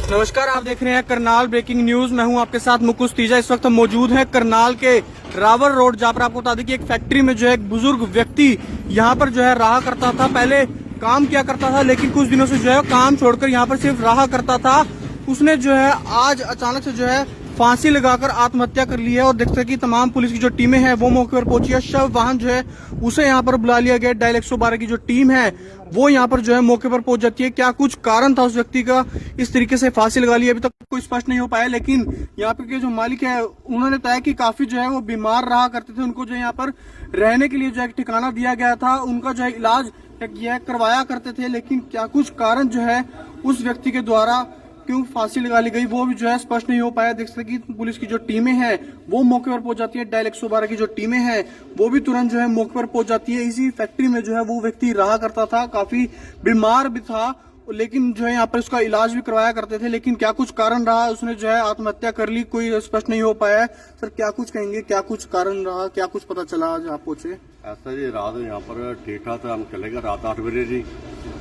नमस्कार, आप देख रहे हैं करनाल ब्रेकिंग न्यूज। मैं हूं आपके साथ मुकुश तीजा। इस वक्त हम मौजूद हैं करनाल के रावल रोड, जहां पर आपको बता दें कि एक फैक्ट्री में जो है एक बुजुर्ग व्यक्ति यहां पर जो है रहा करता था। पहले काम किया करता था, लेकिन कुछ दिनों से जो है काम छोड़कर यहां पर सिर्फ रहा करता था। उसने जो है आज अचानक से जो है फांसी लगाकर आत्महत्या कर ली है। और देखते हैं कि तमाम पुलिस की जो टीमें हैं वो मौके पर पहुंची है। शव वाहन जो है उसे यहाँ पर बुला लिया गया। डायल 112 की जो टीम है वो यहाँ पर जो है मौके पर पहुंच जाती है। क्या कुछ कारण था उस व्यक्ति का इस तरीके से फांसी लगा ली, अभी तक कोई स्पष्ट नहीं हो पाया। लेकिन यहाँ पे के जो मालिक है उन्होंने बताया कि काफी जो है वो बीमार रहा करते थे। उनको जो यहाँ पर रहने के लिए जो है ठिकाना दिया गया था, उनका जो है इलाज करवाया करते थे। लेकिन क्या कुछ कारण जो है उस व्यक्ति के द्वारा क्यों फांसी लगा ली गई वो भी जो है स्पष्ट नहीं हो पाया। देख सकते कि पुलिस की जो टीमें हैं वो मौके पर पहुंच जाती है। डायल 112 की जो टीमें हैं वो भी तुरंत जो है मौके पर पहुंच जाती है। इसी फैक्ट्री में जो है वो व्यक्ति रहा करता था, काफी बीमार भी था, लेकिन जो है यहाँ पर उसका इलाज भी करवाया करते थे। लेकिन क्या कुछ कारण रहा उसने जो है आत्महत्या कर ली, कोई स्पष्ट नहीं हो पाया है। सर क्या कुछ कहेंगे, क्या कुछ कारण रहा, क्या कुछ पता चला आज आप पहुंचे? ऐसा जी, रात यहाँ पर ठीक ठाक था, हम चले गए रात 8 बजे जी।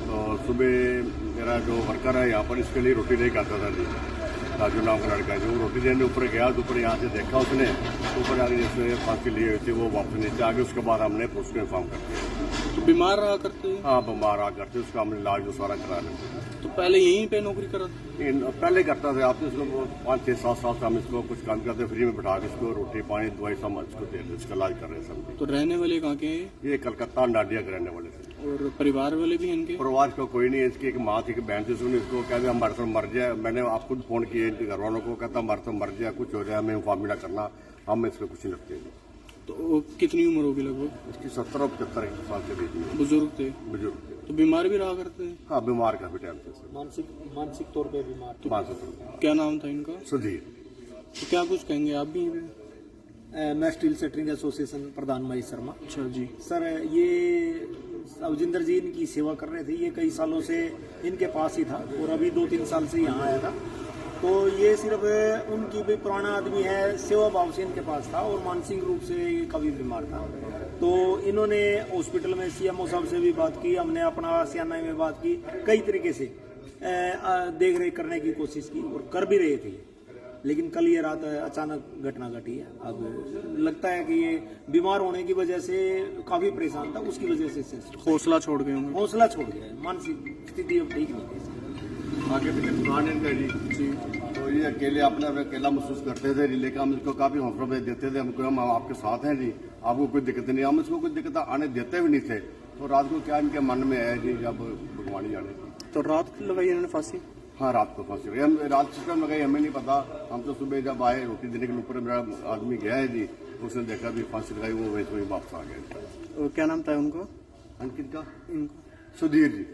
तो सुबह मेरा जो वर्कर है यहाँ पर इसके लिए रोटी लेके आता था जी, राजू नाम का लड़का, जो रोटी देने ऊपर गया तो ऊपर यहाँ से देखा उसने, ऊपर आगे जैसे फांसी लिए हुई थी वो वापस नीचे आ गए। उसके बाद हमने पुलिस को इन्फॉर्म कर दिया। तो बीमार रहा करते? हाँ, बीमार रहा करते, उसका हमने इलाज जो सारा करा लेते। तो पहले यहीं पे नौकरी करा? पहले करता था, आपने इसको 5, 6, 7 साल से हम इसको कुछ काम करते, फ्री में बैठा के इसको रोटी पानी दवाई सब इसको दे रहे, इसका इलाज कर रहे हैं सब। तो रहने वाले कहाँ के? ये कलकत्ता नाडिया के रहने वाले थे। और परिवार वाले भी इनके? परिवार का कोई नहीं है, इसकी एक माँ थी, एक बहन थी, उसने इसको कहते हमारे तो मर जाए। मैंने आप खुद फोन किए इनके घर वालों को, कहता हमारे तो मर जाए, कुछ हो जाए, हमें इन्फॉर्म ना करना, हम इसमें कुछ नहीं लगते। तो कितनी उम्र होगी लगभग? इसकी 17 और 75 साल के बीच में। बुजुर्ग थे? बुजुर्ग थे। तो बीमार भी रहा करते हैं? हाँ, बीमार काफी टाइम से। मानसिक तौर पे बीमार। तो क्या नाम था इनका? सुधीर। तो क्या कुछ कहेंगे आप भी? मैं स्टील सेटरिंग एसोसिएशन प्रधान महेश शर्मा। अच्छा जी। सर, ये अवजिंदर जी इनकी सेवा कर रहे थे, ये कई सालों से इनके पास ही था और अभी 2-3 साल से यहाँ आया था। तो ये सिर्फ उनकी भी पुराना आदमी है, सेवा भाव से इनके पास था और मानसिक रूप से ये काफी बीमार था। तो इन्होंने हॉस्पिटल में सीएमओ साहब से भी बात की, हमने अपना सियाना में बात की, कई तरीके से देख रेख करने की कोशिश की और कर भी रहे थे। लेकिन कल ये रात अचानक घटना घटी है। अब लगता है कि ये बीमार होने की वजह से काफी परेशान था, उसकी वजह से हौसला छोड़ गए होंगे। हौसला छोड़ गया, मानसिक स्थिति अब ठीक नहीं थी। आगे पीछे दुकान इनका जी, तो ये अकेले अपने अकेला महसूस करते थे, लेकिन हम इसको काफी हौसला देते थे, हमको हम आपके साथ हैं जी, आपको कोई दिक्कत नहीं। हम इसको कोई दिक्कत आने देते भी नहीं थे। तो रात को क्या इनके मन में है जी, जब भगवान जाने। तो रात लगाई इन्होंने फांसी? हाँ, रात को फांसी लगाई। हम रात सिस्टम लगाई, हमें नहीं पता। हम तो सुबह जब आए रोटी देने के ऊपर मेरा आदमी गया है जी, उसने देखा भी फांसी लगाई, वो वैसे वही वापस आ गया। और क्या नाम था उनका? अंकित का? इनका सुधीर जी।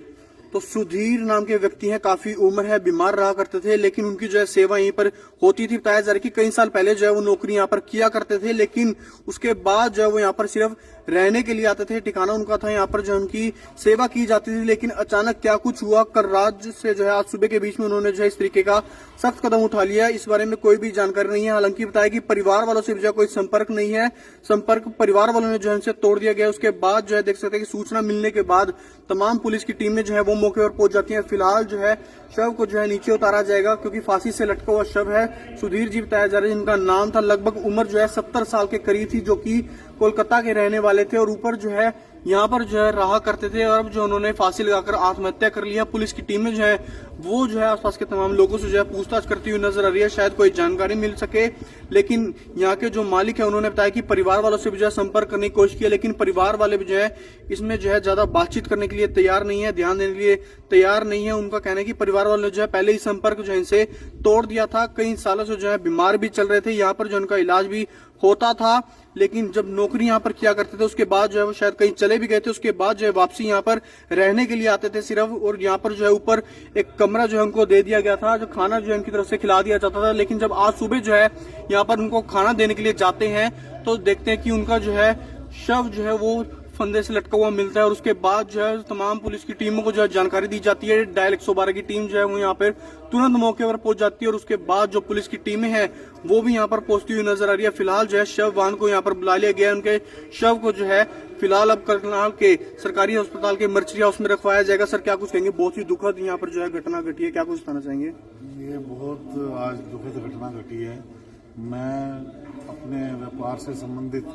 तो सुधीर नाम के व्यक्ति हैं, काफी उम्र है, बीमार रहा करते थे, लेकिन उनकी जो है सेवा यहीं पर होती थी। बताया जा रहा है कि कई साल पहले जो है वो नौकरी यहाँ पर किया करते थे, लेकिन उसके बाद जो है वो यहाँ पर सिर्फ रहने के लिए आते थे। ठिकाना उनका था यहाँ पर, जो उनकी सेवा की जाती थी। लेकिन अचानक क्या कुछ हुआ, कल रात से जो है आज सुबह के बीच में उन्होंने जो है इस तरीके का सख्त कदम उठा लिया। इस बारे में कोई भी जानकारी नहीं है। हालांकि बताया कि परिवार वालों से जो है कोई संपर्क नहीं है, संपर्क परिवार वालों ने जो है इनसे तोड़ दिया गया। उसके बाद जो है देख सकते हैं कि सूचना मिलने के बाद तमाम पुलिस की टीमें जो है वो मौके पर पहुंच जाती हैं। फिलहाल जो है शव को जो है नीचे उतारा जाएगा, क्योंकि फांसी से लटका हुआ शव है। सुधीर जी बताया जा रहा है, जिनका नाम था, लगभग उम्र जो है 70 साल के करीब थी, जो कि कोलकाता के रहने वाले थे और ऊपर जो है यहाँ पर जो है रहा करते थे। और अब जो उन्होंने फांसी लगाकर आत्महत्या कर लिया। पुलिस की टीमें जो है वो जो है आसपास के तमाम लोगों से जो है पूछताछ करती हुई नजर आ रही है, शायद कोई जानकारी मिल सके। लेकिन यहाँ के जो मालिक है उन्होंने बताया कि परिवार वालों से भी जो है संपर्क करने की कोशिश की, लेकिन परिवार वाले भी जो है इसमें जो है ज्यादा बातचीत करने के लिए तैयार नहीं है, ध्यान देने के लिए तैयार नहीं है। उनका कहना है कि परिवार वालों ने जो है पहले ही संपर्क जो है इनसे तोड़ दिया था। कई सालों से जो है बीमार भी चल रहे थे, यहाँ पर जो उनका इलाज भी होता था। लेकिन जब नौकरी यहाँ पर किया करते थे उसके बाद जो है वो शायद कहीं चले भी गए थे, उसके बाद जो है वापसी यहाँ पर रहने के लिए आते थे सिर्फ। और यहाँ पर जो है ऊपर एक कमरा जो है उनको दे दिया गया था, जो खाना जो है उनकी तरफ से खिला दिया जाता था। लेकिन जब आज सुबह जो है यहाँ पर उनको खाना देने के लिए जाते हैं तो देखते हैं कि उनका जो है शव जो है वो फंदे से लटका हुआ मिलता है और उसके बाद जो है तमाम पुलिस की टीमों को जो है जानकारी दी जाती है। डायल 112 की टीम जो है वो यहाँ पर तुरंत मौके पर पहुंच जाती है और उसके बाद जो पुलिस की टीमें हैं वो भी यहाँ पर पहुंचती हुई नजर आ रही है। फिलहाल जो है शव वाहन को यहाँ पर बुला लिया गया है। उनके शव को जो है फिलहाल अब करनाल के सरकारी अस्पताल के मर्चरी हाउस में रखवाया जाएगा। सर क्या कुछ कहेंगे? बहुत ही दुखद यहाँ पर जो है घटना घटी है, क्या कुछ बताना चाहेंगे? ये बहुत आज दुखद घटना घटी है। मैं अपने व्यापार से संबंधित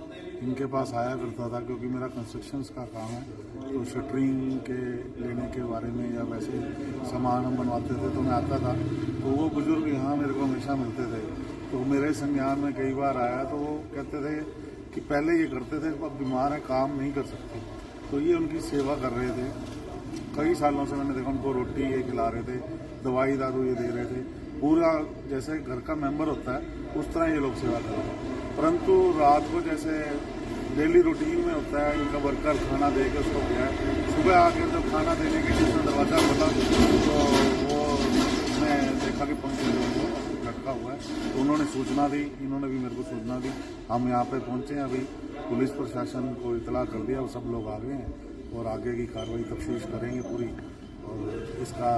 इनके पास आया करता था क्योंकि मेरा कंस्ट्रक्शंस का काम है, तो शटरिंग के लेने के बारे में या वैसे सामान हम बनवाते थे तो मैं आता था। तो वो बुजुर्ग यहाँ मेरे को हमेशा मिलते थे, तो मेरे संज्ञान में कई बार आया तो वो कहते थे कि पहले ये करते थे, अब बीमार है, काम नहीं कर सकते, तो ये उनकी सेवा कर रहे थे। कई सालों से मैंने देखा उनको रोटी ये खिला रहे थे, दवाई दारू ये दे रहे थे, पूरा जैसे घर का मेंबर होता है उस तरह ये लोग सेवा कर रहे थे। परंतु रात को जैसे डेली रूटीन में होता है, इनका वर्कर खाना दे के उसको गया है, सुबह आके जब खाना देने के लिए दरवाजा खोला तो वो मैं देखा कि पंखे जो है वो लटका हुआ है, तो उन्होंने सूचना दी, इन्होंने भी मेरे को सूचना दी। हम यहाँ पे पहुँचे हैं, अभी पुलिस प्रशासन को इतला कर दिया, वो सब लोग आ गए हैं और आगे की कार्रवाई तफ्तीश करेंगे पूरी, और इसका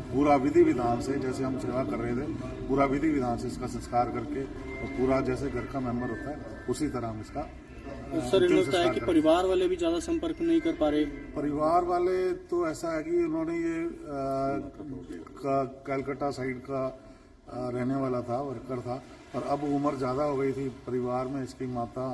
पूरा विधि विधान से जैसे हम सेवा कर रहे थे पूरा विधि विधान से इसका संस्कार करके और पूरा जैसे घर का मेंबर होता है उसी तरह हम इसका सर इन्होंने बताया कि परिवार वाले भी ज्यादा संपर्क नहीं कर पा रहे। परिवार वाले तो ऐसा है कि उन्होंने ये कलकत्ता साइड का रहने वाला था, वर्कर था, और अब उम्र ज़्यादा हो गई थी। परिवार में इसकी माता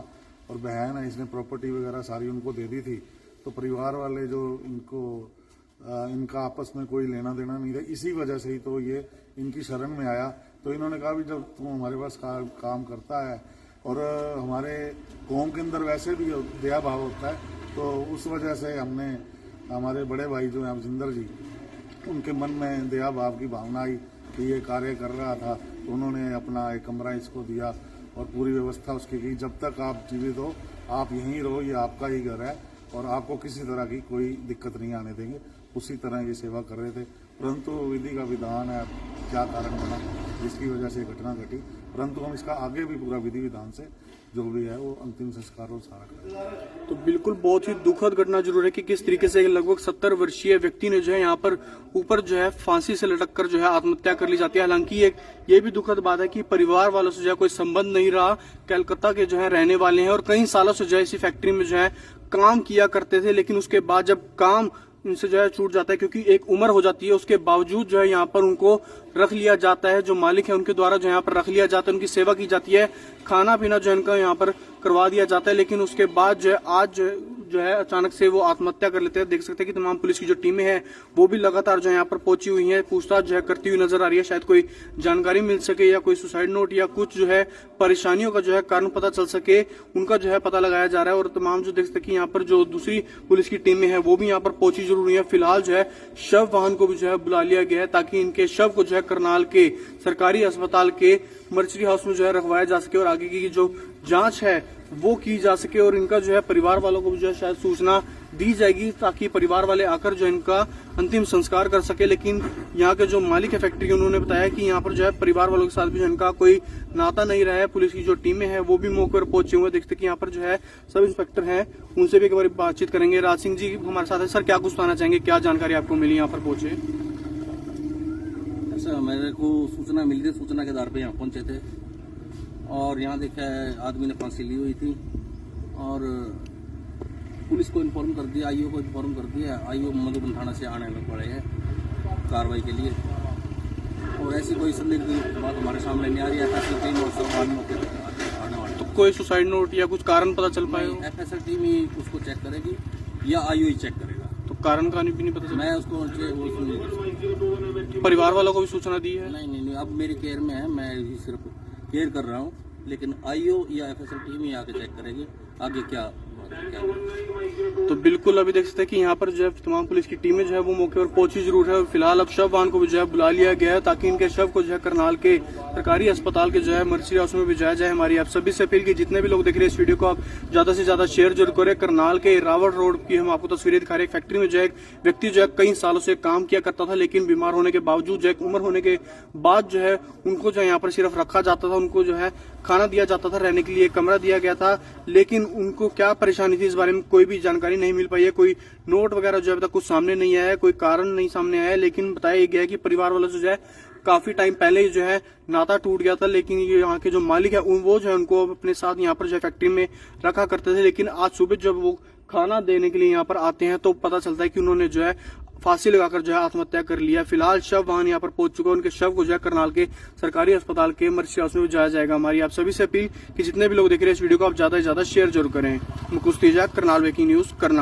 और बहन है, इसने प्रॉपर्टी वगैरह सारी उनको दे दी थी, तो परिवार वाले जो इनका आपस में कोई लेना देना नहीं था, इसी वजह से ही तो ये इनकी शरण में आया। तो इन्होंने कहा भी जब तुम हमारे पास काम करता है और हमारे कौम के अंदर वैसे भी दया भाव होता है, तो उस वजह से हमने हमारे बड़े भाई जो हैं अवजिंदर जी, उनके मन में दया भाव की भावना आई कि ये कार्य कर रहा था, तो उन्होंने अपना एक कमरा इसको दिया और पूरी व्यवस्था उसकी की। जब तक आप जीवित हो आप यहीं रहो, ये आपका ही घर है और आपको किसी तरह की कोई दिक्कत नहीं आने देंगे, उसी तरह ये सेवा कर रहे थे। परंतु विधि का विधान है, क्या कारण बना जिसकी वजह से घटना घटी, परंतु हम इसका आगे भी पूरा विधि विधान से जो भी है वो अंतिम संस्कार और सारा करेंगे। तो बिल्कुल बहुत ही दुखद घटना जरूर है कि किस तरीके से लगभग 70 वर्षीय व्यक्ति ने जो है यहाँ पर ऊपर जो है फांसी से लटक कर जो है आत्महत्या कर ली जाती है। हालांकि ये भी दुखद बात है कि परिवार वालों से जो है कोई संबंध नहीं रहा, कलकत्ता के जो है रहने वाले हैं और कई सालों से जो है इसी फैक्ट्री में जो है काम किया करते थे, लेकिन उसके बाद जब काम इनसे जो है छूट जाता है क्योंकि एक उम्र हो जाती है, उसके बावजूद जो है यहाँ पर उनको रख लिया जाता है। जो मालिक है उनके द्वारा जो यहाँ पर रख लिया जाता है, उनकी सेवा की जाती है, खाना पीना जो है इनका यहाँ पर करवा दिया जाता है, लेकिन उसके बाद जो है आज जो है अचानक से वो आत्महत्या कर लेते हैं। देख सकते हैं कि तमाम पुलिस की जो टीमें हैं वो भी लगातार जो है यहाँ पर पहुंची हुई हैं, पूछताछ जो है करती हुई नजर आ रही है। शायद कोई जानकारी मिल सके या कोई सुसाइड नोट या कुछ जो है परेशानियों का जो है कारण पता चल सके, उनका जो है पता लगाया जा रहा है। और तमाम जो देख सकते हैं कि यहाँ पर जो दूसरी पुलिस की टीमें हैं वो भी यहाँ पर पहुंची जरूर है। फिलहाल जो है शव वाहन को भी जो है बुला लिया गया है ताकि इनके शव को जो है करनाल के सरकारी अस्पताल के मर्चरी हाउस में जो है रखवाया जा सके और आगे की जो जांच है वो की जा सके और इनका जो है परिवार वालों को भी जो है शायद सूचना दी जाएगी ताकि परिवार वाले आकर जो इनका अंतिम संस्कार कर सके। लेकिन यहाँ के जो मालिक है फैक्ट्री के, उन्होंने बताया कि यहाँ पर जो है परिवार वालों के साथ भी इनका कोई नाता नहीं रहा है। पुलिस की जो टीमें हैं वो भी मौके पर पहुंचे हुए। देखते कि यहाँ पर जो है सब इंस्पेक्टर हैं, उनसे भी एक बार बातचीत करेंगे। राज सिंह जी हमारे साथ है। सर क्या कुछ बताना चाहेंगे, क्या जानकारी आपको मिली यहाँ पर पहुंचे? ऐसा मेरे को सूचना मिली थी, सूचना के आधार पे यहाँ पहुंचे थे और यहाँ देखा आदमी ने फांसी ली हुई थी और पुलिस को इन्फॉर्म कर दिया, आईओ को इन्फॉर्म कर दिया। आईओ मधुबन थाना से आने लग पड़े हैं कार्रवाई के लिए और ऐसी कोई संदिग्ध बात हमारे सामने नहीं आ रही है। FSL टीम और सब आदमी आने वाले। तो कोई सुसाइड नोट या कुछ कारण पता चल पाए? FSL टीम ही उसको चेक करेगी या आईओ ही चेक करेगा, तो कारण का भी नहीं पता चला? मैं उसको परिवार वालों को भी सूचना दी है? नहीं, अब मेरी केयर में है, मैं सिर्फ केयर कर रहा हूँ, लेकिन आईओ या FSL टीम ही आके चेक करेगी आगे क्या। तो बिल्कुल अभी देख सकते हैं कि यहाँ पर जो है तमाम पुलिस की टीमें जो है वो मौके पर पहुंची जरूर है और फिलहाल अब शव वाहन को भी जो है बुला लिया गया है ताकि इनके शव को जो है करनाल के सरकारी अस्पताल के जो है मर्चरी हाउस में भिजवाया जाए। हमारी आप सभी से अपील की, जितने भी लोग देख रहे हैं इस वीडियो को आप ज्यादा से ज्यादा शेयर जरूर करें। करनाल के रावट रोड की हम आपको तस्वीरें दिखा रहे हैं। फैक्ट्री में जो है एक व्यक्ति जो है कई सालों से काम किया करता था, लेकिन बीमार होने के बावजूद जो है उम्र होने के बाद जो है उनको जो है यहाँ पर सिर्फ रखा जाता था, उनको जो है खाना दिया जाता था, रहने के लिए कमरा दिया गया था, लेकिन उनको क्या परेशानी थी, इस बारे में कोई भी जानकारी नहीं मिल पाई है। कोई नोट वगैरह जो है अभी तक कुछ सामने नहीं आया है, कोई कारण नहीं सामने आया है, लेकिन बताया गया है कि परिवार वालों से जो है काफी टाइम पहले ही जो है नाता टूट गया था। लेकिन ये यहाँ के जो मालिक है वो जो है उनको अपने साथ यहाँ पर जो है फैक्ट्री में रखा करते थे। लेकिन आज सुबह जब वो खाना देने के लिए यहाँ पर आते हैं तो पता चलता है कि उन्होंने जो है फांसी लगाकर जो है आत्महत्या कर लिया। फिलहाल शव वाहन यहाँ पर पहुंच चुका है। उनके शव को जो है करनाल के सरकारी अस्पताल के इमरजेंसी हाउस में जाया जाएगा। हमारी आप सभी से अपील कि जितने भी लोग देख रहे हैं इस वीडियो को आप ज्यादा से ज्यादा शेयर जरूर करें। मुकुश तेजा, करनाल ब्रेकिंग न्यूज, करनाल।